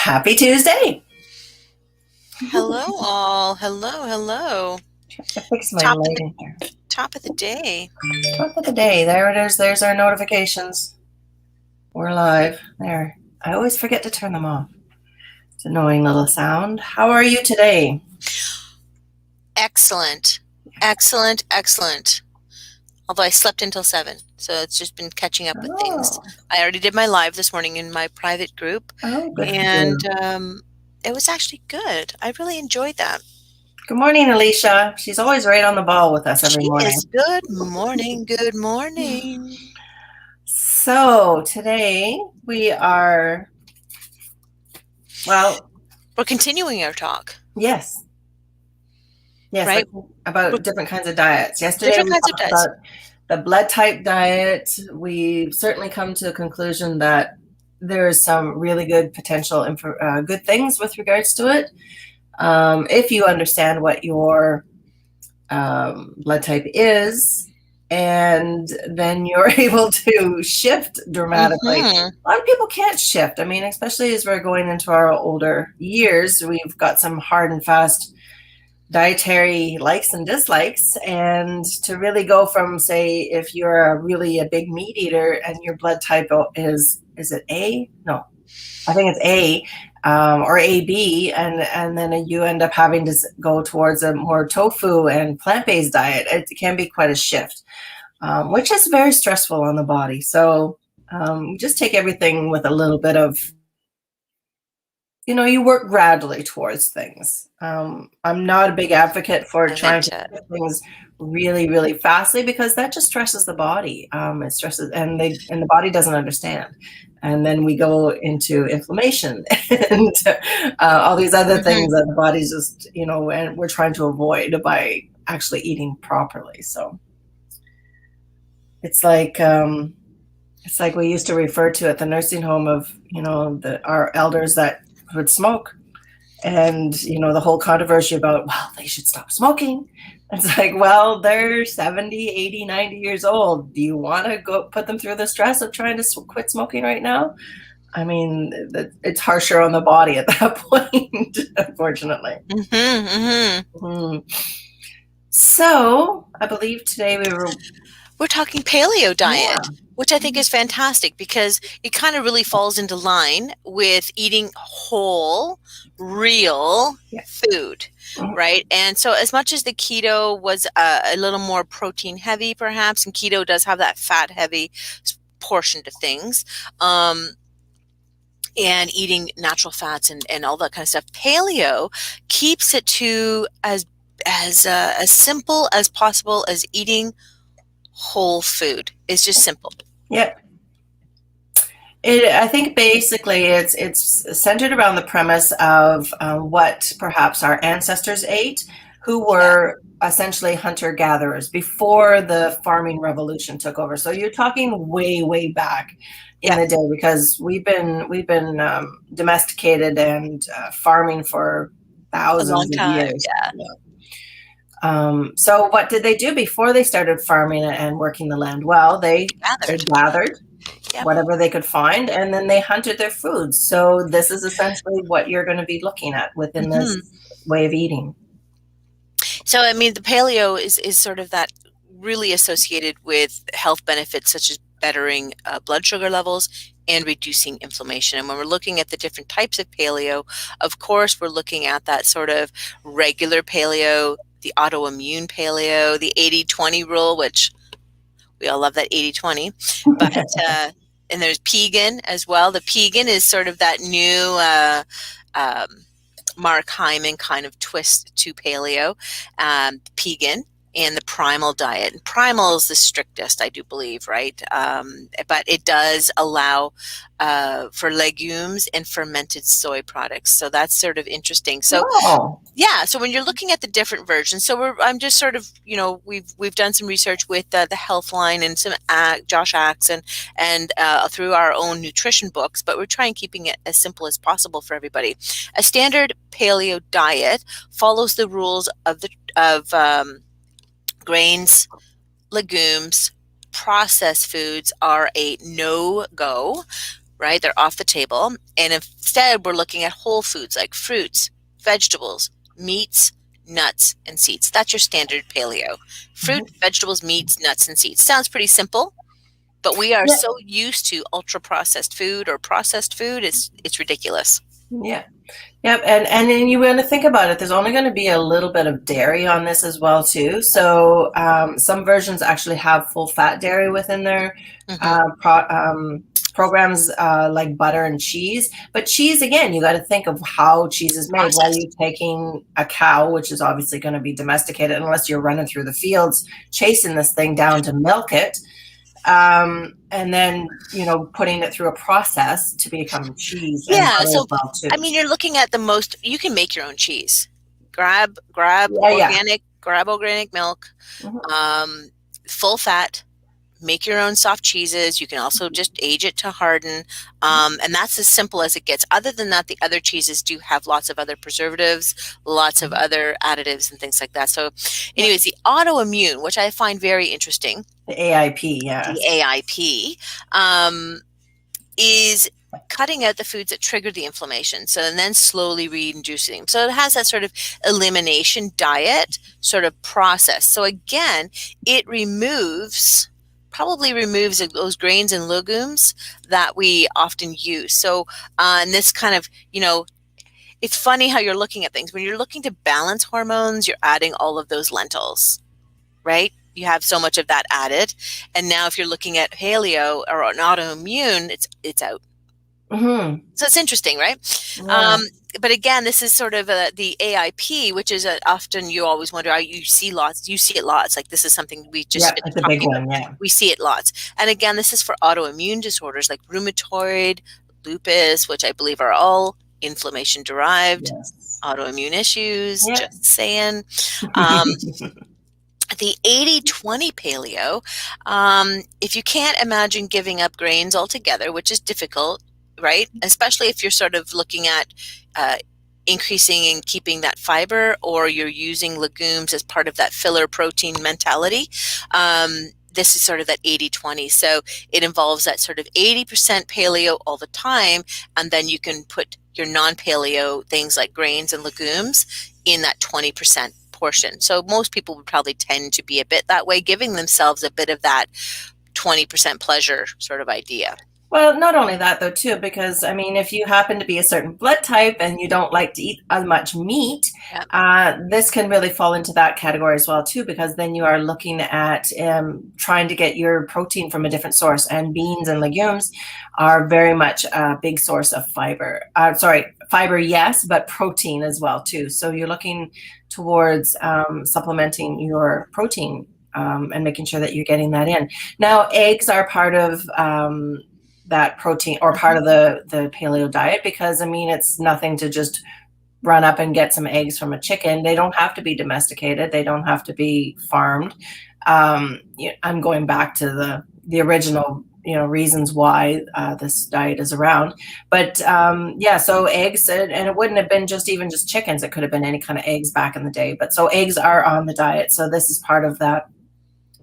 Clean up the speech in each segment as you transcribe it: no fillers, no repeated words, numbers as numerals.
Happy Tuesday. Hello all. Hello. I fix my Top of the lighting here. top of the day. Top of the day. There it is. There's our notifications. We're live. There. I always forget to turn them off. It's an annoying little sound. How are you today? Excellent. Although I slept until 7, so it's just been catching up with things. I already did my live this morning in my private group, Good and for you. it was actually good. I really enjoyed that. Good morning, Alicia. She's always right on the ball with us every morning. Yes, good morning. So today we are, we're continuing our talk. Yes, right? About different kinds of diets. Yesterday we talked about the blood type diet. We certainly come to the conclusion that there is some really good potential good things with regards to it. If you understand what your blood type is, and then you're able to shift dramatically. A lot of people can't shift. I mean, especially as we're going into our older years, we've got some hard and fast dietary likes and dislikes, and to really go from, say, if you're really a big meat eater and your blood type is it A? No, I think it's A, or AB, and then you end up having to go towards a more tofu and plant-based diet. It can be quite a shift, which is very stressful on the body. So just take everything with a little bit of, you work gradually towards things. I'm not a big advocate for trying to do things really, really fastly, because that just stresses the body. It stresses, and the body doesn't understand. And then we go into inflammation and all these other things that the body's just, and we're trying to avoid by actually eating properly. So it's like we used to refer to at the nursing home of, our elders that would smoke, and the whole controversy about, well, they should stop smoking. It's like, well, they're 70, 80, 90 years old. Do you want to go put them through the stress of trying to quit smoking right now? I mean, it's harsher on the body at that point, unfortunately. So I believe today we're talking paleo diet, which I think is fantastic, because it kind of really falls into line with eating whole, real food, right? And so as much as the keto was a little more protein heavy, perhaps, and keto does have that fat heavy portion to things, and eating natural fats and all that kind of stuff, paleo keeps it to as simple as possible as eating whole food. It's just simple. Yep. I think basically it's centered around the premise of what perhaps our ancestors ate, who were essentially hunter-gatherers before the farming revolution took over. So you're talking way, way back in the day, because we've been domesticated and farming for thousands of years. So what did they do before they started farming and working the land? Well, they gathered whatever they could find, and then they hunted their foods. So this is essentially what you're going to be looking at within this way of eating. So, I mean, the paleo is sort of that really associated with health benefits, such as bettering blood sugar levels and reducing inflammation. And when we're looking at the different types of paleo, of course, we're looking at that sort of regular paleo, the autoimmune paleo, the 80-20 rule, which we all love that 80-20, but and there's pegan as well. The pegan is sort of that new Mark Hyman kind of twist to paleo. Pegan and the primal diet. And primal is the strictest, I do believe, right? But it does allow for legumes and fermented soy products. So that's sort of interesting. So so when you're looking at the different versions, so I'm just sort of, we've done some research with the Healthline and some Josh Axe and through our own nutrition books, but we're trying keeping it as simple as possible for everybody. A standard paleo diet follows the rules of grains, legumes, processed foods are a no-go. right? They're off the table. And instead, we're looking at whole foods like fruits, vegetables, meats, nuts, and seeds. That's your standard paleo. Fruit, Mhm. vegetables, meats, nuts, and seeds. Sounds pretty simple, but we are Yeah. so used to ultra processed food or processed food. It's ridiculous. Yeah. Yep, and then you want to think about it. There's only going to be a little bit of dairy on this as well too. So some versions actually have full fat dairy within their Mm-hmm. programs, like butter and cheese. But cheese, again, you got to think of how cheese is made. Why are Processed. you taking a cow, which is obviously going to be domesticated, unless you're running through the fields chasing this thing down to milk it, and then putting it through a process to become cheese and Yeah. butter as So, well too. I mean, you're looking at you can make your own cheese. Grab Yeah, yeah. organic milk, Mhm. um, full fat. Make your own soft cheeses. You can also just age it to harden. And that's as simple as it gets. Other than that, the other cheeses do have lots of other preservatives, lots of other additives and things like that. So anyways, the autoimmune, which I find very interesting, The AIP, the yes. AIP, um, is cutting out the foods that trigger the inflammation. So, and then slowly reintroducing them. So it has that sort of elimination diet sort of process. So again, it probably removes those grains and legumes that we often use. So, and this kind of, it's funny how you're looking at things. When you're looking to balance hormones, you're adding all of those lentils, right? You have so much of that added. And now if you're looking at paleo or an autoimmune, it's out. Mm-hmm. So it's interesting, right? Yeah. But again, this is sort of the AIP, which is often you always wonder, you see it lots. Like this is something we just Yeah, finished it's a big talking about. one, yeah. We see it lots. And again, this is for autoimmune disorders like rheumatoid, lupus, which I believe are all inflammation derived, Yes. autoimmune issues, Yeah. just saying. Um, the 80-20 paleo, if you can't imagine giving up grains altogether, which is difficult, right? Especially if you're sort of looking at increasing and keeping that fiber, or you're using legumes as part of that filler protein mentality. This is sort of that 80-20. So it involves that sort of 80% paleo all the time, and then you can put your non-paleo things like grains and legumes in that 20% portion. So most people would probably tend to be a bit that way, giving themselves a bit of that 20% pleasure sort of idea. Well, not only that though too, because I mean, if you happen to be a certain blood type and you don't like to eat as much meat, this can really fall into that category as well too, because then you are looking at trying to get your protein from a different source, and beans and legumes are very much a big source of fiber. Fiber, yes, but protein as well too. So you're looking towards supplementing your protein and making sure that you're getting that in. Now, eggs are part of that protein, or part of the paleo diet, because I mean, it's nothing to just run up and get some eggs from a chicken. They don't have to be domesticated. They don't have to be farmed. I'm going back to the original reasons why this diet is around. But yeah, so eggs, and it wouldn't have been just chickens. It could have been any kind of eggs back in the day. But so eggs are on the diet. So this is part of that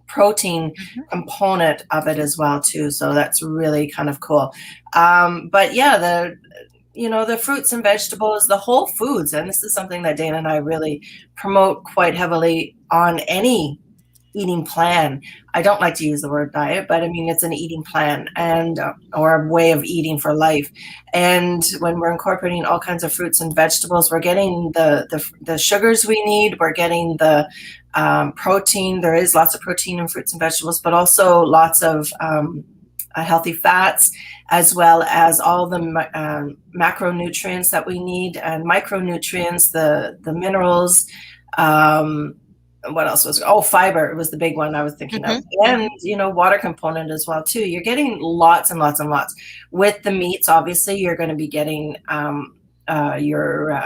protein component of it as well too. So that's really kind of cool. But yeah, the fruits and vegetables, the whole foods, and this is something that Dana and I really promote quite heavily on any eating plan. I don't like to use the word diet, but I mean, it's an eating plan, and or a way of eating for life. And when we're incorporating all kinds of fruits and vegetables, we're getting the sugars we need. We're getting the protein. There is lots of protein in fruits and vegetables, but also lots of healthy fats, as well as all the macronutrients that we need, and micronutrients, the minerals. What else was? Oh, fiber was the big one I was thinking of, and water component as well too. You're getting lots and lots and lots. With the meats, obviously, you're going to be getting your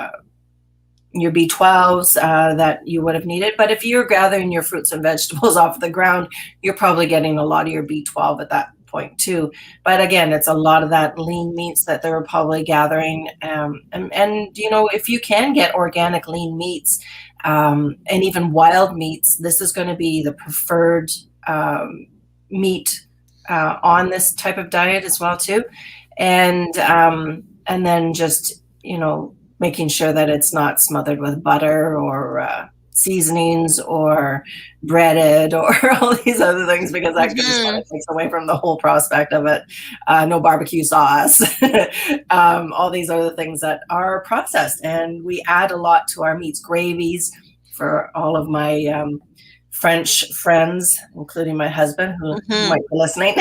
B12s that you would have needed. But if you're gathering your fruits and vegetables off the ground, you're probably getting a lot of your B12 at that point too. But again, it's a lot of that lean meats that they're probably gathering. And if you can get organic lean meats, and even wild meats, this is going to be the preferred meat on this type of diet as well too. And then just, making sure that it's not smothered with butter or seasonings or breaded or all these other things, because that just kind of takes away from the whole prospect of it. No barbecue sauce, all these other things that are processed. And we add a lot to our meats, gravies. For all of my French friends, including my husband, who might be listening,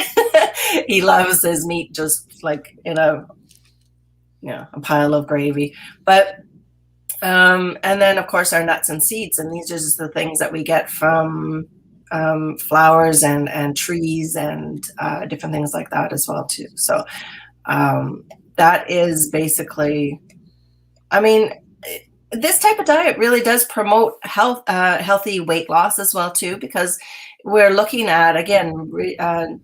he loves his meat just like in a pile of gravy. But and then of course our nuts and seeds, and these are just the things that we get from flowers and trees and different things like that as well too. So that is basically, this type of diet really does promote healthy weight loss as well too, because we're looking at, again,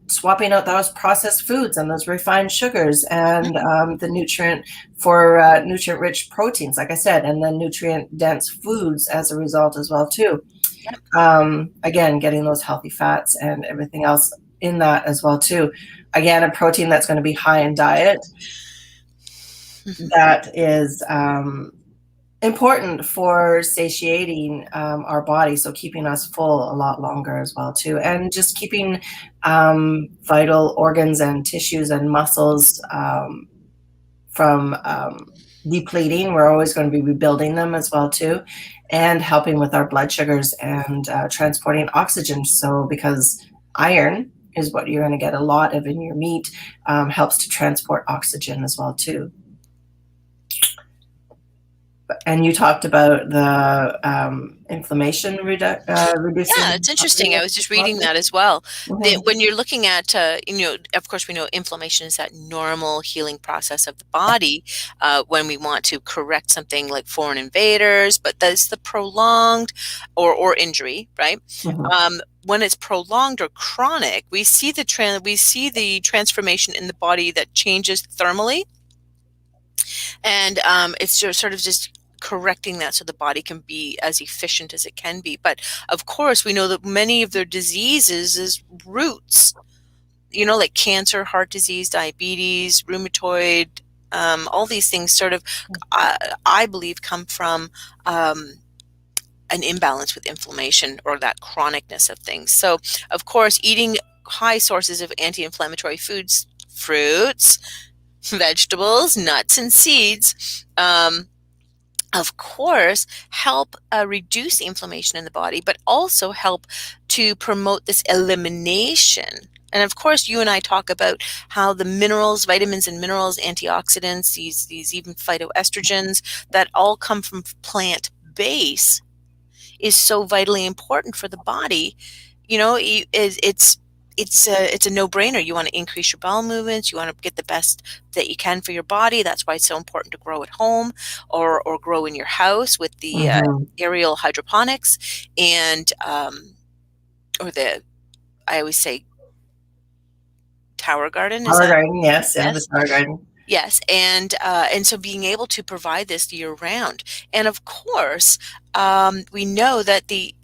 swapping out those processed foods and those refined sugars and the nutrient-rich proteins, like I said, and then nutrient-dense foods as a result as well too. Again, getting those healthy fats and everything else in that as well too. Again, a protein that's going to be high in diet. That is important for satiating our body, so keeping us full a lot longer as well too, and just keeping vital organs and tissues and muscles from depleting. We're always going to be rebuilding them as well too, and helping with our blood sugars and transporting oxygen. So because iron is what you're going to get a lot of in your meat, helps to transport oxygen as well too. And you talked about the inflammation reducing. Yeah, it's interesting. I was just reading that as well. When you're looking at, of course, we know inflammation is that normal healing process of the body when we want to correct something like foreign invaders, but that's the prolonged or injury, right? When it's prolonged or chronic, we see the transformation in the body that changes thermally, and it's sort of just correcting that so the body can be as efficient as it can be. But of course, we know that many of their diseases is roots, like cancer, heart disease, diabetes, rheumatoid, all these things sort of, I believe, come from an imbalance with inflammation or that chronicness of things. So, of course, eating high sources of anti-inflammatory foods, fruits, vegetables, nuts, and seeds, of course, help reduce the inflammation in the body, but also help to promote this elimination. And of course, you and I talk about how the minerals, vitamins and minerals, antioxidants, these even phytoestrogens that all come from plant base is so vitally important for the body. It's a no-brainer. You want to increase your bowel movements. You want to get the best that you can for your body. That's why it's so important to grow at home or grow in your house with the aerial hydroponics and I always say tower garden. Tower garden, yes, and the tower garden. Yes, and so being able to provide this year round, and of course, we know that the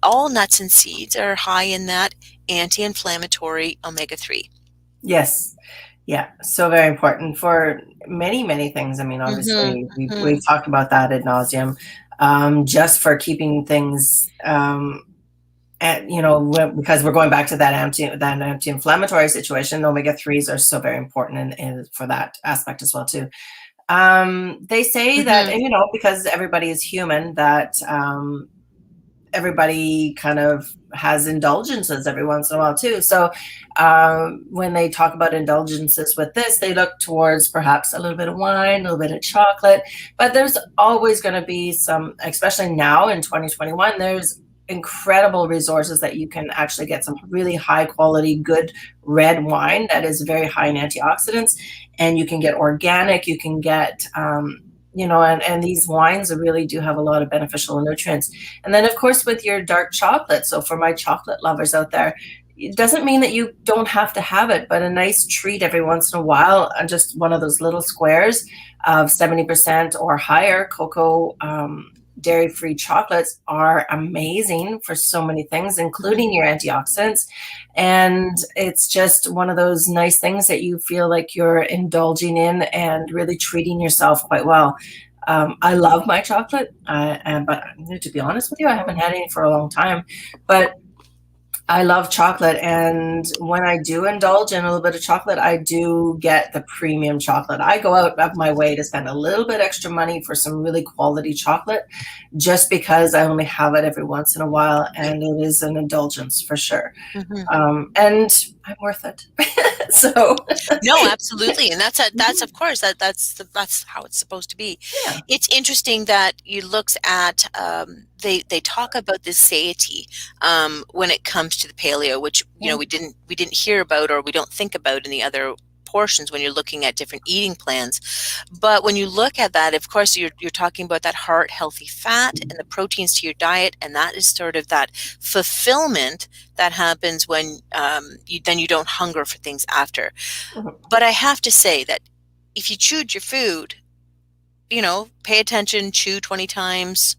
all nuts and seeds are high in that anti-inflammatory omega-3. Yes, yeah, so very important for many, many things. I mean, obviously, we've talked about that ad nauseum, just for keeping things. Because we're going back to that anti-inflammatory situation, omega-3s are so very important for that aspect as well too. They say that, because everybody is human, that everybody kind of has indulgences every once in a while too. So when they talk about indulgences with this, they look towards perhaps a little bit of wine, a little bit of chocolate, but there's always going to be some, especially now in 2021, there's incredible resources that you can actually get some really high quality, good red wine that is very high in antioxidants, and you can get organic, you can get, and these wines really do have a lot of beneficial nutrients. And then of course with your dark chocolate, so for my chocolate lovers out there, it doesn't mean that you don't have to have it, but a nice treat every once in a while, just one of those little squares of 70% or higher cocoa dairy-free chocolates are amazing for so many things, including your antioxidants. And it's just one of those nice things that you feel like you're indulging in and really treating yourself quite well. I love my chocolate, but to be honest with you, I haven't had any for a long time. But I love chocolate, and when I do indulge in a little bit of chocolate, I do get the premium chocolate. I go out of my way to spend a little bit extra money for some really quality chocolate, just because I only have it every once in a while, and it is an indulgence for sure. And I'm worth it. So no, absolutely, and that's of course that's how it's supposed to be. Yeah. It's interesting that you looked at they talk about this satiety when it comes to the paleo, which you know we didn't hear about, or we don't think about in the other portions when you're looking at different eating plans. But when you look at that, of course, you're talking about that heart healthy fat and the proteins to your diet, and that is sort of that fulfillment that happens when you don't hunger for things after. But I have to say that if you chewed your food, you know, pay attention, chew 20 times.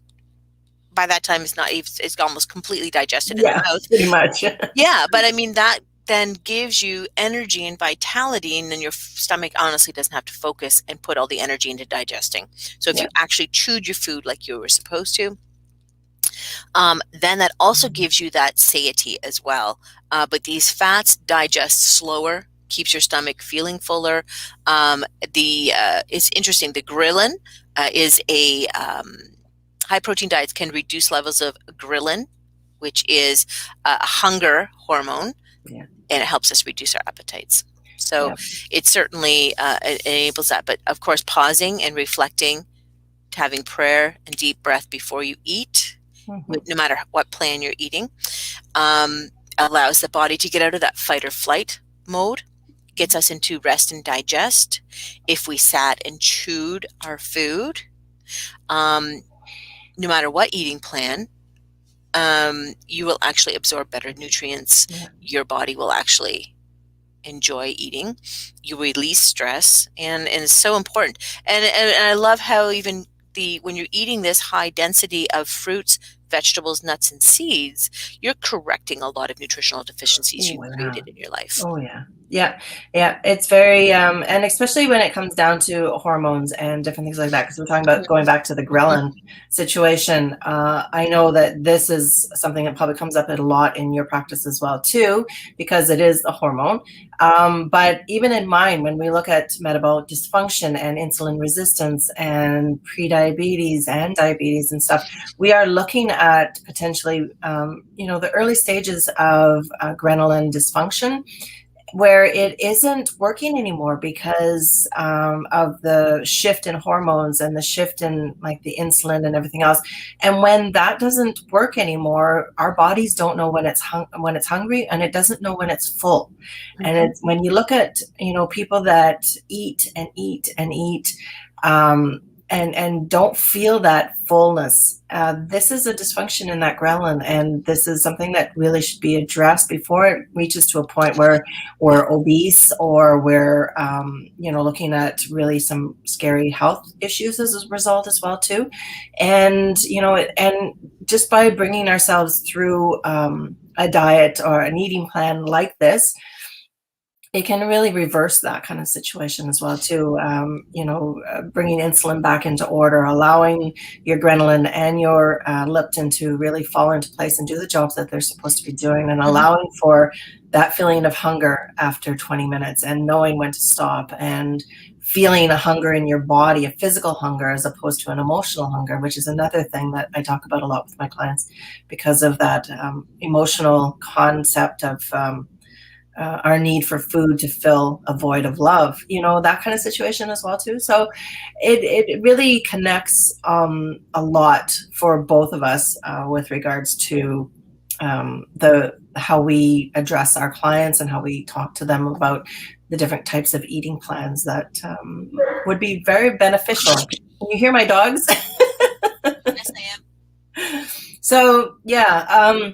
By that time, it's almost completely digested in the mouth. Pretty much. Yeah, but I mean that then gives you energy and vitality, and then your stomach honestly doesn't have to focus and put all the energy into digesting. So if you actually chewed your food like you were supposed to, then that also gives you that satiety as well. But these fats digest slower, keeps your stomach feeling fuller. It's interesting. The ghrelin is a high protein diets can reduce levels of ghrelin, which is a hunger hormone, and it helps us reduce our appetites. So it certainly it enables that. But of course, pausing and reflecting, having prayer and deep breath before you eat, no matter what plan you're eating, allows the body to get out of that fight or flight mode, gets us into rest and digest. If we sat and chewed our food, no matter what eating plan, you will actually absorb better nutrients. Your body will actually enjoy eating. You release stress, and it's so important. And I love how even when you're eating this high density of fruits, vegetables, nuts, and seeds, you're correcting a lot of nutritional deficiencies you created in your life. Oh yeah. Yeah. It's very, and especially when it comes down to hormones and different things like that, because we're talking about going back to the ghrelin situation. I know that this is something that probably comes up a lot in your practice as well too, because it is a hormone. But even in mine, when we look at metabolic dysfunction and insulin resistance and prediabetes and diabetes and stuff, we are looking at potentially, the early stages of ghrelin dysfunction, where it isn't working anymore because of the shift in hormones and the shift in like the insulin and everything else. And when that doesn't work anymore, our bodies don't know when it's hungry, and it doesn't know when it's full. And it's when you look at people that eat and eat and eat, and don't feel that fullness. This is a dysfunction in that ghrelin, and this is something that really should be addressed before it reaches to a point where we're obese, or we're looking at really some scary health issues as a result as well too. And and just by bringing ourselves through a diet or an eating plan like this, it can really reverse that kind of situation as well too. Bringing insulin back into order, allowing your ghrelin and your leptin to really fall into place and do the jobs that they're supposed to be doing, and allowing for that feeling of hunger after 20 minutes, and knowing when to stop, and feeling a hunger in your body, a physical hunger, as opposed to an emotional hunger, which is another thing that I talk about a lot with my clients, because of that emotional concept of our need for food to fill a void of love, that kind of situation as well too. So it really connects a lot for both of us with regards to how we address our clients and how we talk to them about the different types of eating plans that would be very beneficial. Can you hear my dogs? Yes, I am. So yeah.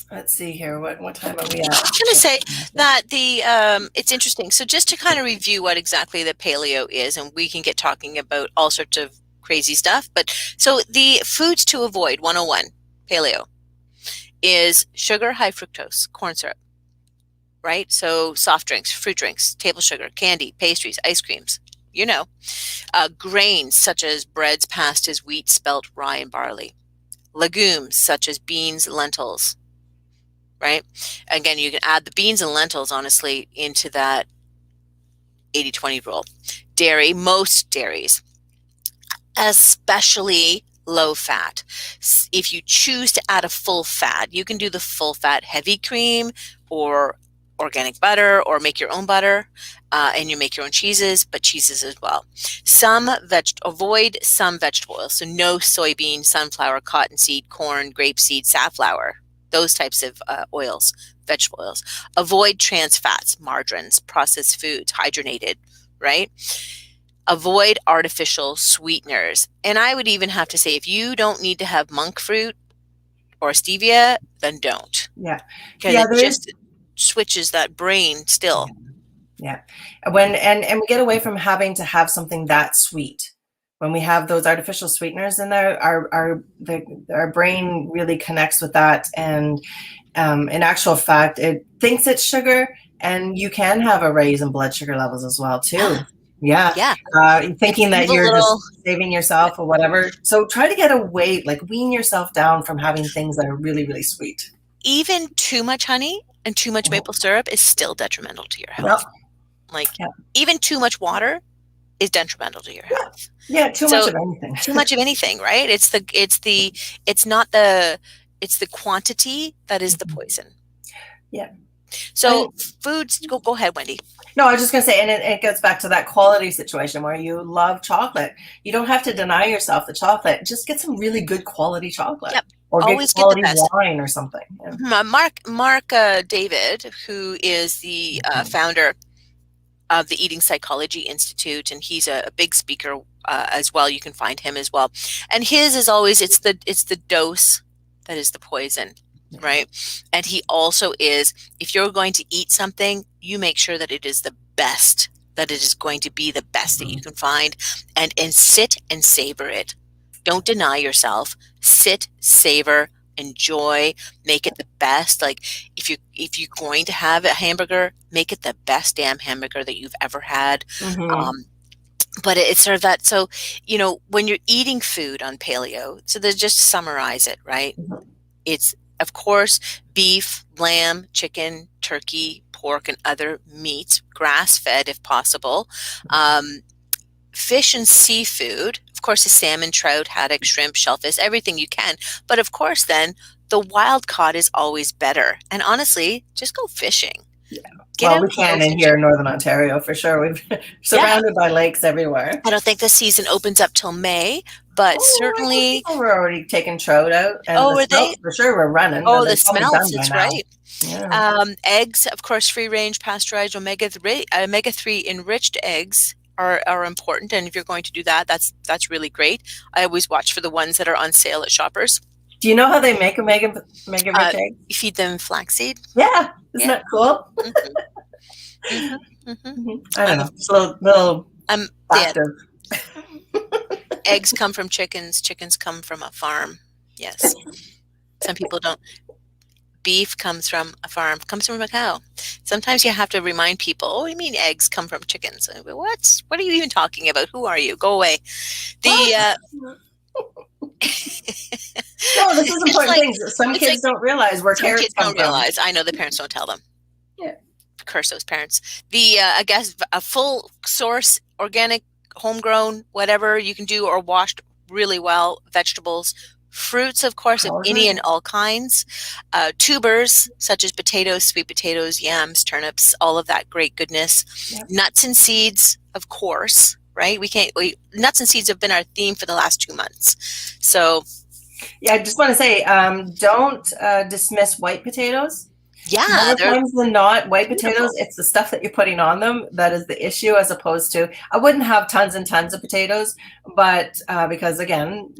Let's see here. What time are we at? I was going to say that it's interesting. So just to kind of review what exactly the paleo is, and we can get talking about all sorts of crazy stuff. But so the foods to avoid, 101, paleo, is sugar, high fructose, corn syrup, right? So soft drinks, fruit drinks, table sugar, candy, pastries, ice creams, grains such as breads, pastas, wheat, spelt, rye, and barley. Legumes such as beans, lentils, right? Again, you can add the beans and lentils, honestly, into that 80-20 rule. Dairy, most dairies, especially low fat. If you choose to add a full fat, you can do the full fat heavy cream or organic butter, or make your own butter, and you make your own cheeses, but cheeses as well. Avoid some vegetable oils, so no soybean, sunflower, cottonseed, corn, grapeseed, safflower, those types of oils, vegetable oils. Avoid trans fats, margarines, processed foods, hydrogenated, right? Avoid artificial sweeteners. And I would even have to say, if you don't need to have monk fruit or stevia, then don't. Yeah. Because it just switches that brain still. Yeah. And we get away from having to have something that sweet. When we have those artificial sweeteners in there, our brain really connects with that. And in actual fact, it thinks it's sugar, and you can have a raise in blood sugar levels as well too. Yeah. Thinking that you're just saving yourself or whatever. So try to get away, like wean yourself down from having things that are really, really sweet. Even too much honey and too much maple syrup is still detrimental to your health. Even too much water is detrimental to your health. Yeah, too much of anything. Too much of anything, right? It's the quantity that is the poison. Yeah. So foods, go ahead, Wendy. No, I was just going to say, and it goes back to that quality situation where you love chocolate. You don't have to deny yourself the chocolate. Just get some really good quality chocolate. Yep. Or always get quality get the best wine or something. Yeah. Mark David, who is the founder of the Eating Psychology Institute, and he's a big speaker as well. You can find him as well. And his is always, it's the dose that is the poison, right? And he also is, if you're going to eat something, you make sure that it is the best, that it is going to be the best that you can find, and sit and savor it. Don't deny yourself. Sit, savor, enjoy, make it the best. Like if you're going to have a hamburger, make it the best damn hamburger that you've ever had. But it's sort of that. So, when you're eating food on paleo, so to just summarize it, right? It's, of course, beef, lamb, chicken, turkey, pork, and other meats, grass-fed if possible. Fish and seafood, of course, the salmon, trout, haddock, shrimp, shellfish, everything you can. But of course, then the wild caught is always better. And honestly, just go fishing. Yeah. We can in here in Northern Ontario for sure. We're surrounded by lakes everywhere. I don't think the season opens up till May, but certainly we're already taking trout out. And were they? For sure, we're running. Oh, the smelts! It's right. Yeah. Eggs, of course, free range, pasteurized, omega-3 enriched eggs are important, and if you're going to do that, that's really great. I always watch for the ones that are on sale at Shoppers. Do you know how they make rich eggs? You feed them flaxseed. Yeah, isn't that cool? I don't know. It's a little active. Eggs come from chickens. Chickens come from a farm. Yes. Some people don't. Beef comes from a farm, comes from a cow. Sometimes you have to remind people, oh, you mean eggs come from chickens? What are you even talking about? Who are you? Go away. No, this is important things. Some kids don't realize where carrots come from. Realize. I know the parents don't tell them. Yeah. Curse those parents. I guess a full source, organic, homegrown, whatever you can do, or washed really well, vegetables, fruits, of course, of any and all kinds, tubers such as potatoes, sweet potatoes, yams, turnips, all of that great goodness. Yep. Nuts and seeds, of course, right? Nuts and seeds have been our theme for the last 2 months. So, yeah, I just want to say, don't dismiss white potatoes. Yeah, more times than not, white potatoes, it's the stuff that you're putting on them that is the issue, as opposed to, I wouldn't have tons and tons of potatoes, but because again,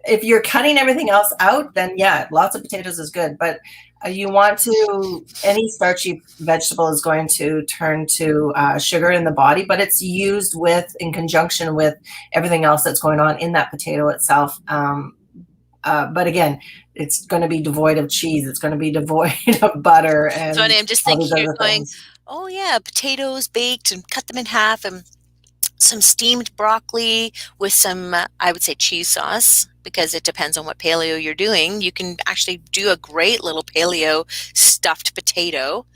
if you're cutting everything else out, then yeah, lots of potatoes is good. But You want to, any starchy vegetable is going to turn to sugar in the body, but it's used in conjunction with everything else that's going on in that potato itself. But again, it's going to be devoid of cheese. It's going to be devoid of butter and So I'm just all these thinking, you're other going, things. oh yeah, potatoes baked and cut them in half, and some steamed broccoli with some, I would say, cheese sauce, because it depends on what paleo you're doing. You can actually do a great little paleo stuffed potato,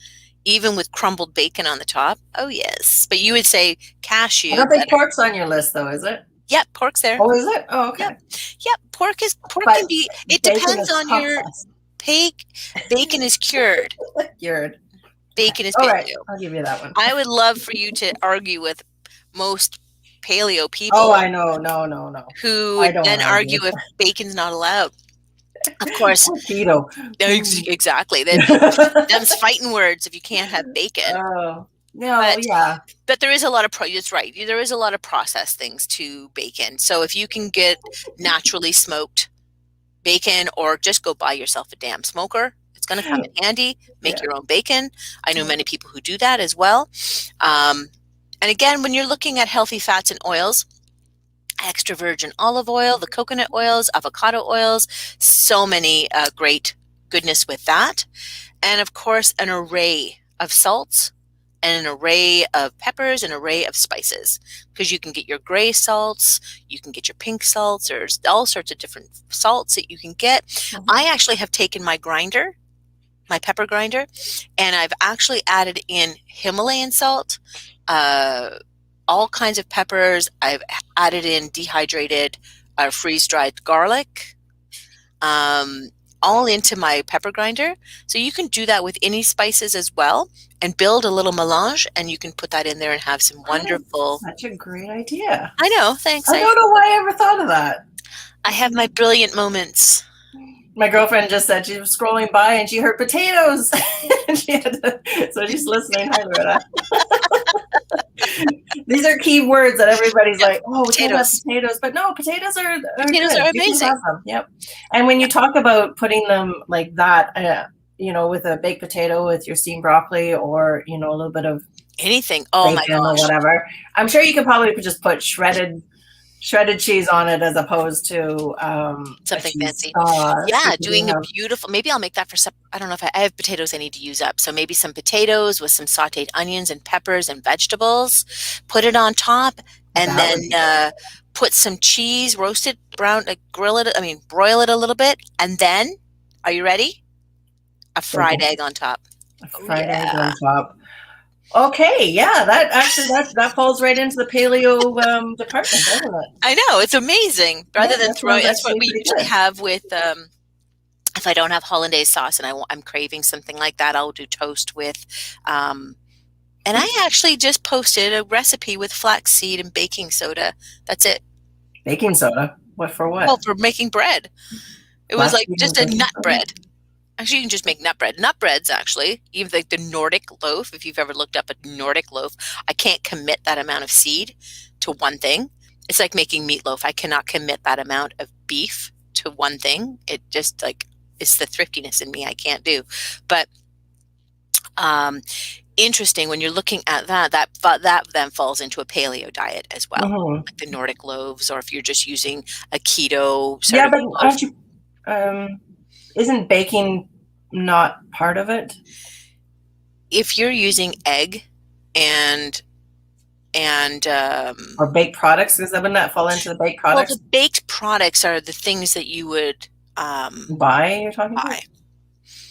even with crumbled bacon on the top. Oh yes, but you would say cashew. I don't think pork's on your list, though, is it? Yep, pork's there. Oh, is it? Oh, okay. Yep, pork But can be. It bacon depends is on your processed. bacon is cured. Cured. Bacon is All paleo. right, I'll give you that one. I would love for you to argue with most paleo people. Oh, I know. No. Who would then argue if bacon's not allowed. Of course. Keto. Exactly. Them's fighting words if you can't have bacon. Oh, no, yeah. But there is a lot of that's right. There is a lot of processed things to bacon. So if you can get naturally smoked bacon, or just go buy yourself a damn smoker, it's going to come in handy. Make your own bacon. I know many people who do that as well. And again, when you're looking at healthy fats and oils, extra virgin olive oil, the coconut oils, avocado oils, so many great goodness with that. And of course, an array of salts and an array of peppers, an array of spices, because you can get your gray salts, you can get your pink salts, there's all sorts of different salts that you can get. I actually have taken my grinder, my pepper grinder, and I've actually added in Himalayan salt, all kinds of peppers. I've added in dehydrated, freeze-dried garlic, all into my pepper grinder. So you can do that with any spices as well, and build a little melange, and you can put that in there and have some wonderful. Such a great idea. I know, thanks. I don't know why I ever thought of that. I have my brilliant moments. My girlfriend just said she was scrolling by and she heard potatoes. And so she's listening. Hi, Loretta. These are key words that everybody's like, oh, potatoes. But no, potatoes are potatoes are amazing. Yep. And when you talk about putting them like that, with a baked potato with your steamed broccoli, or a little bit of anything, oh my gosh, or whatever, I'm sure you could probably just put shredded cheese on it as opposed to something fancy. Sauce. Yeah, doing a beautiful. Maybe I'll make that for supper. I don't know if I have potatoes I need to use up. So maybe some potatoes with some sautéed onions and peppers and vegetables. Put it on top, and then put some cheese, roasted brown, broil it a little bit, and then, are you ready? A fried egg on top. A fried egg on top. Okay, yeah, that falls right into the paleo department, doesn't it? I know, it's amazing. Rather than throwing, that's what we usually have with. If I don't have hollandaise sauce and I'm craving something like that, I'll do toast with. And I actually just posted a recipe with flaxseed and baking soda. That's it. Baking soda? What for? What? Well, for making bread. It was like just a nut bread. Actually, you can just make nut bread. Nut breads, actually, even like the Nordic loaf, if you've ever looked up a Nordic loaf, I can't commit that amount of seed to one thing. It's like making meatloaf. I cannot commit that amount of beef to one thing. It just it's the thriftiness in me I can't do. But interesting, when you're looking at that then falls into a paleo diet as well, like the Nordic loaves, or if you're just using a keto. Yeah, but aren't you? Isn't baking not part of it? If you're using egg and or baked products, wouldn't that fall into the baked products? Well, the baked products are the things that you would buy. You're talking about?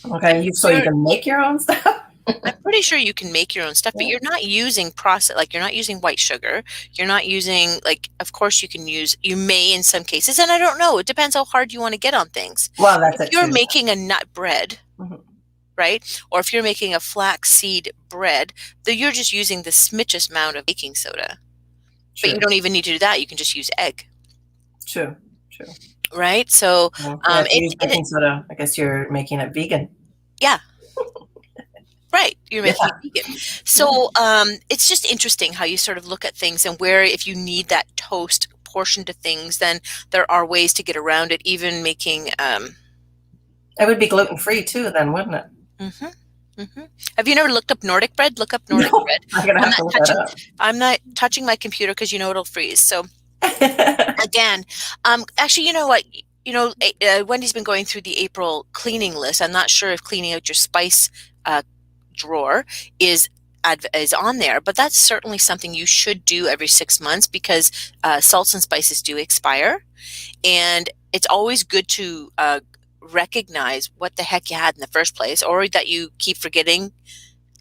Okay, so you can make your own stuff. I'm pretty sure you can make your own stuff, but you're not using you're not using white sugar. You're not using, of course you may in some cases, and I don't know, it depends how hard you want to get on things. Well, that's it. If you're making a nut bread, right? Or if you're making a flaxseed bread, then you're just using the smidgest amount of baking soda. True. But you don't even need to do that. You can just use egg. True. Right? So, baking soda, I guess you're making it vegan. Yeah. Right, you're making it vegan. So it's just interesting how you sort of look at things, and where if you need that toast portion to things, then there are ways to get around it. Even making It would be gluten-free too then, wouldn't it? Have you never looked up Nordic bread? Look up Nordic No, bread. I'm gonna have to look that up. I'm not touching my computer because you know it'll freeze. So again, actually, you know what? Wendy's been going through the April cleaning list. I'm not sure if cleaning out your spice drawer is on there, but that's certainly something you should do every 6 months because salts and spices do expire, and it's always good to recognize what the heck you had in the first place, or that you keep forgetting.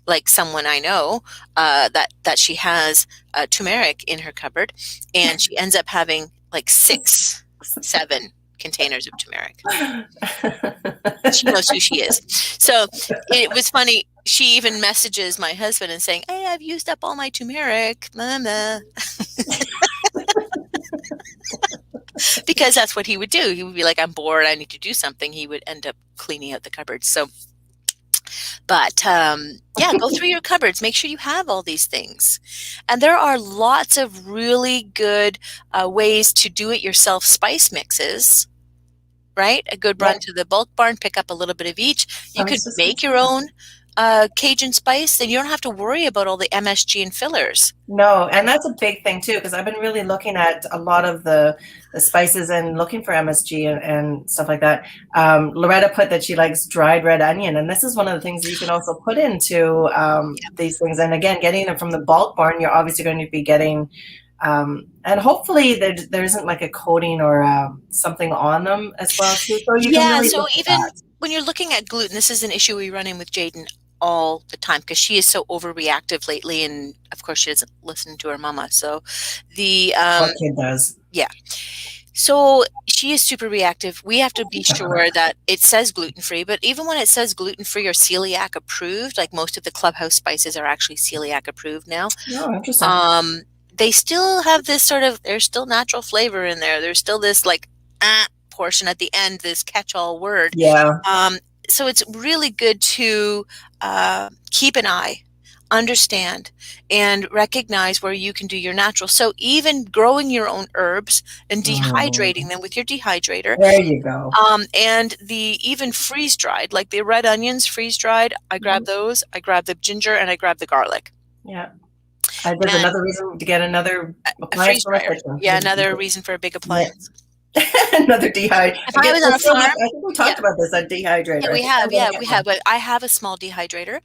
Like someone I know that she has turmeric in her cupboard, and she ends up having like 6, 7 containers of turmeric. She knows who she is. So it was funny. She even messages my husband and saying, "Hey, I've used up all my turmeric." Mama. Because that's what he would do. He would be like, "I'm bored. I need to do something." He would end up cleaning out the cupboard. So, but yeah, go through your cupboards. Make sure you have all these things. And there are lots of really good ways to do it yourself spice mixes. Right? A good run to the bulk barn, pick up a little bit of each. You could make your own Cajun spice, and you don't have to worry about all the MSG and fillers. No, and that's a big thing too, because I've been really looking at a lot of the spices and looking for MSG and stuff like that. Loretta put that she likes dried red onion, and this is one of the things that you can also put into these things. And again, getting them from the bulk barn, you're obviously going to be getting, and hopefully there isn't like a coating or something on them as well too. So you can really so even when you're looking at gluten, this is an issue we run in with Jaden all the time because she is so overreactive lately, and of course she doesn't listen to her mama. So the what kid does? Yeah. So she is super reactive. We have to be sure that it says gluten-free, but even when it says gluten-free or celiac approved, like most of the Clubhouse spices are actually celiac approved now. Oh, interesting. They still have this sort of, there's still natural flavor in there. There's still this like portion at the end, this catch-all word. Yeah. So it's really good to keep an eye, understand, and recognize where you can do your natural. So even growing your own herbs and dehydrating them with your dehydrator. There you go. And the even freeze dried, like the red onions freeze dried, I grab those. I grab the ginger and I grab the garlic. Yeah. There's another reason to get another appliance for my kitchen. Yeah, another reason for a big appliance. Another dehydrator. If I was on a farm, I think we talked about this, a dehydrator. Yeah, we have. But I have a small dehydrator.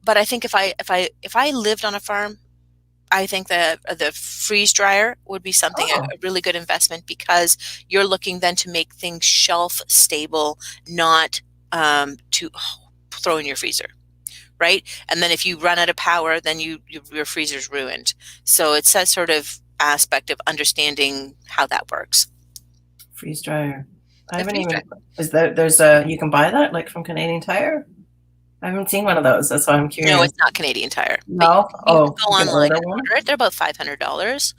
But I think if I lived on a farm, I think the freeze dryer would be something a really good investment because you're looking then to make things shelf stable, not to throw in your freezer. Right? And then if you run out of power, then your freezer's ruined. So it's that sort of aspect of understanding how that works. Freeze dryer. I haven't even. Is there's a you can buy that like from Canadian Tire? I haven't seen one of those. That's why I'm curious. No, it's not Canadian Tire. No. You can go online and order it. They're about $500.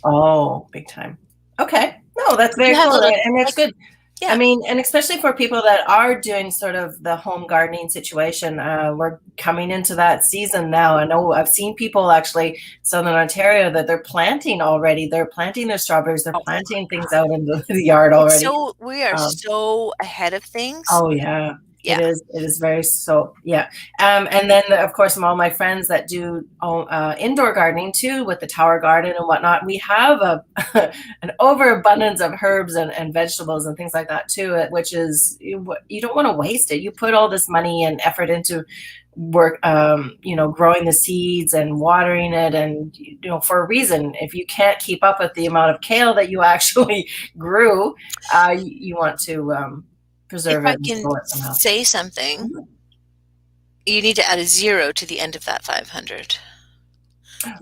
Oh, big time. Okay. No, that's very cool, and it's good. Yeah. I mean, and especially for people that are doing sort of the home gardening situation, we're coming into that season now. I know I've seen people actually, Southern Ontario, that they're planting already. They're planting their strawberries. They're planting things out in the yard already. So we are so ahead of things. Oh, yeah. Yeah. It is very so, yeah. And then, of course, all my friends that do indoor gardening too, with the tower garden and whatnot, we have an overabundance of herbs and vegetables and things like that too, which is, you don't want to waste it. You put all this money and effort into work, growing the seeds and watering it, and for a reason. If you can't keep up with the amount of kale that you actually grew, you want to preserve it. If I can say something, you need to add a 0 to the end of that 500.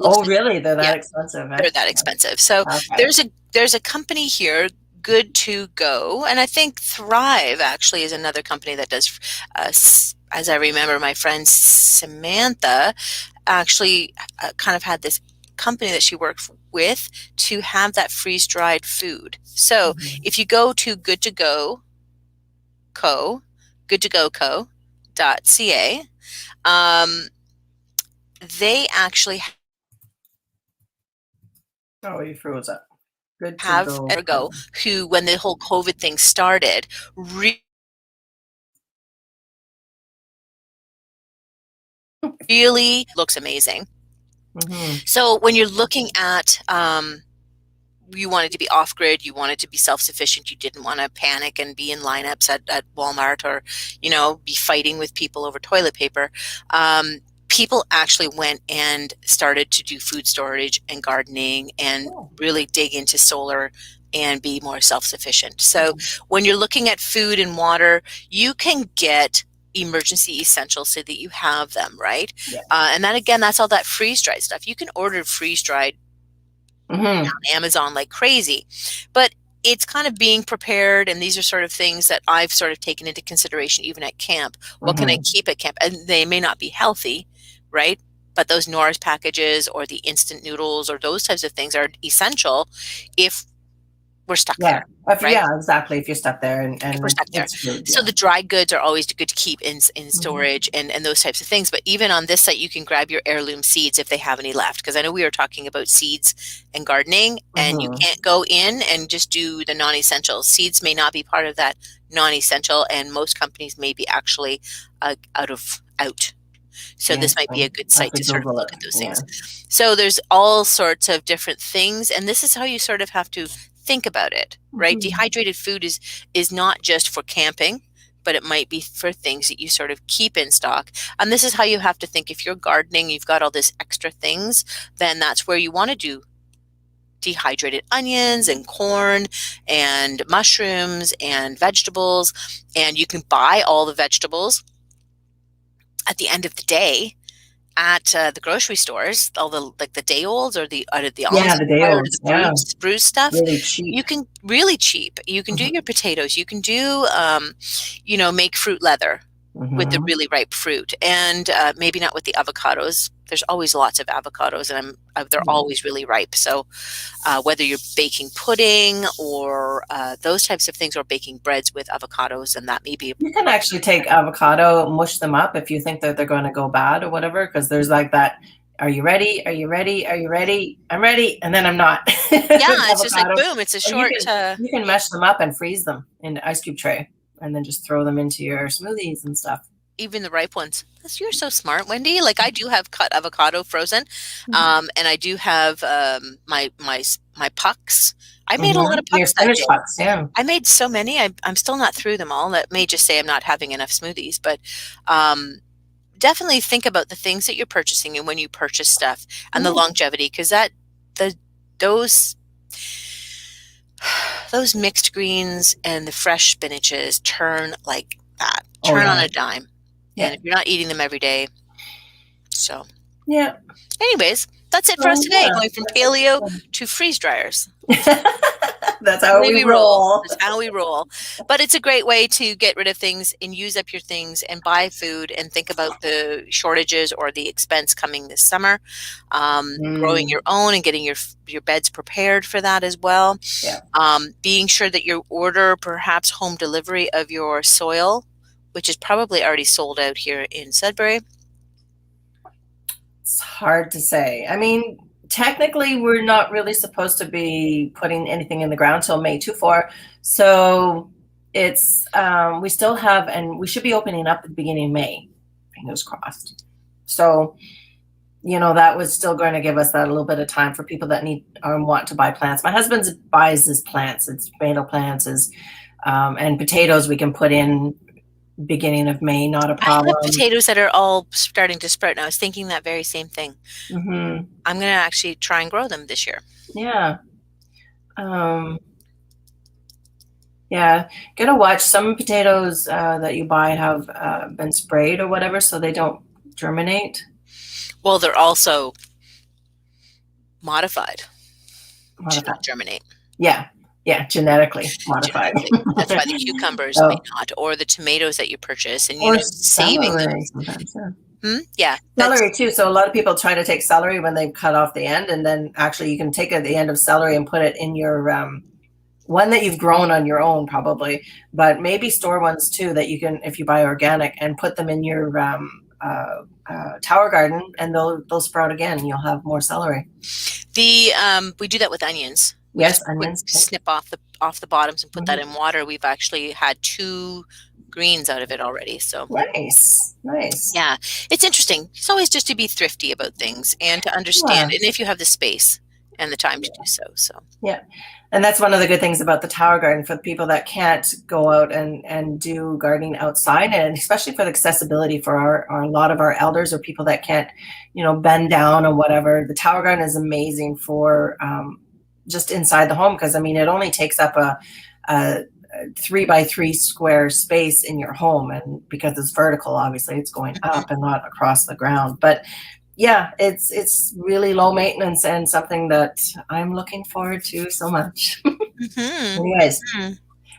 Oh, really? They're that expensive? They're that expensive. So there's a company here, Good to Go, and I think Thrive actually is another company that does. As I remember, my friend Samantha actually kind of had this company that she worked with to have that freeze-dried food. So if you go to goodtogoco.ca, they actually you froze up. Good to go. Who, when the whole COVID thing started, really looks amazing. Mm-hmm. So when you're looking at, you wanted to be off grid, you wanted to be self-sufficient, you didn't want to panic and be in lineups at Walmart or, be fighting with people over toilet paper. People actually went and started to do food storage and gardening and really dig into solar and be more self-sufficient. So when you're looking at food and water, you can get emergency essentials so that you have them, right? Yeah. And then again, that's all that freeze-dried stuff. You can order freeze-dried on Amazon like crazy, but it's kind of being prepared, and these are sort of things that I've sort of taken into consideration even at camp. What can I keep at camp? And they may not be healthy, right? But those Norris packages or the instant noodles or those types of things are essential if we're stuck there. Right? Yeah, exactly. If you're stuck there and if we're stuck there. Food, So the dry goods are always good to keep in storage and those types of things. But even on this site, you can grab your heirloom seeds if they have any left. Because I know we were talking about seeds and gardening, and you can't go in and just do the non-essential. Seeds may not be part of that non-essential, and most companies may be actually out. So this might be a good site to sort of look at those things. So there's all sorts of different things, and this is how you sort of have to think about it, right? Dehydrated food is not just for camping, but it might be for things that you sort of keep in stock. And this is how you have to think. If you're gardening, you've got all this extra things, then that's where you want to do dehydrated onions and corn and mushrooms and vegetables. And you can buy all the vegetables at the end of the day at the grocery stores, all the day olds or the bruised stuff. Really cheap. You can You can do your potatoes. You can do make fruit leather with the really ripe fruit, and maybe not with the avocados. There's always lots of avocados, and they're always really ripe. So whether you're baking pudding or those types of things, or baking breads with avocados, and that may be. You can actually take avocado, mush them up if you think that they're going to go bad or whatever, because there's like that. Are you ready? Are you ready? Are you ready? I'm ready, and then I'm not. It's just like boom. It's a short. You can mash them up and freeze them in an ice cube tray, and then just throw them into your smoothies and stuff. Even the ripe ones. You're so smart, Wendy. Like I do have cut avocado frozen, and I do have my pucks. I made a lot of pucks that day. Pucks, yeah. I made so many. I'm still not through them all. That may just say I'm not having enough smoothies, but definitely think about the things that you're purchasing and when you purchase stuff and the longevity, because those mixed greens and the fresh spinaches turn like that. Turn on a dime. And if you're not eating them every day. So. Yeah. Anyways, that's it for us today. Going from paleo to freeze dryers. That's how we roll. That's how we roll. But it's a great way to get rid of things and use up your things and buy food and think about the shortages or the expense coming this summer. Growing your own and getting your beds prepared for that as well. Yeah. Being sure that you order perhaps home delivery of your soil, which is probably already sold out here in Sudbury. It's hard to say. I mean, technically, we're not really supposed to be putting anything in the ground till May 24. So it's we still have, and we should be opening up at the beginning of May. Fingers crossed. So, that was still going to give us that a little bit of time for people that need or want to buy plants. My husband buys his plants. It's tomato plants, and potatoes we can put in beginning of May, not a problem. I have potatoes that are all starting to sprout, and I was thinking that very same thing. Mm-hmm. I'm going to actually try and grow them this year. Yeah. Gotta watch. Some potatoes that you buy have been sprayed or whatever, so they don't germinate. Well, they're also modified. To not germinate. Yeah, genetically modified. That's why the cucumbers may not, or the tomatoes that you purchase, and saving them. Sometimes, celery too. So a lot of people try to take celery when they cut off the end, and then actually you can take the end of celery and put it in your one that you've grown on your own, probably, but maybe store ones too that you can, if you buy organic, and put them in your tower garden, and they'll sprout again, and you'll have more celery. We do that with onions. Yes, onions. Snip off the bottoms and put that in water. We've actually had 2 greens out of it already. So nice. yeah, it's interesting. It's always just to be thrifty about things and to understand, and if you have the space and the time to do so. So yeah. And that's one of the good things about the tower garden for the people that can't go out and do gardening outside, and especially for the accessibility for a lot of our elders or people that can't, bend down or whatever. The tower garden is amazing for just inside the home, because I mean it only takes up a 3x3 square space in your home, and because it's vertical, obviously it's going up and not across the ground. But yeah, it's really low maintenance and something that I'm looking forward to so much. Anyways,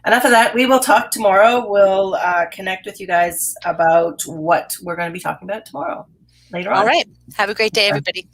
enough of that. We will talk tomorrow. We'll connect with you guys about what we're going to be talking about tomorrow later on. All right. Have a great day, everybody.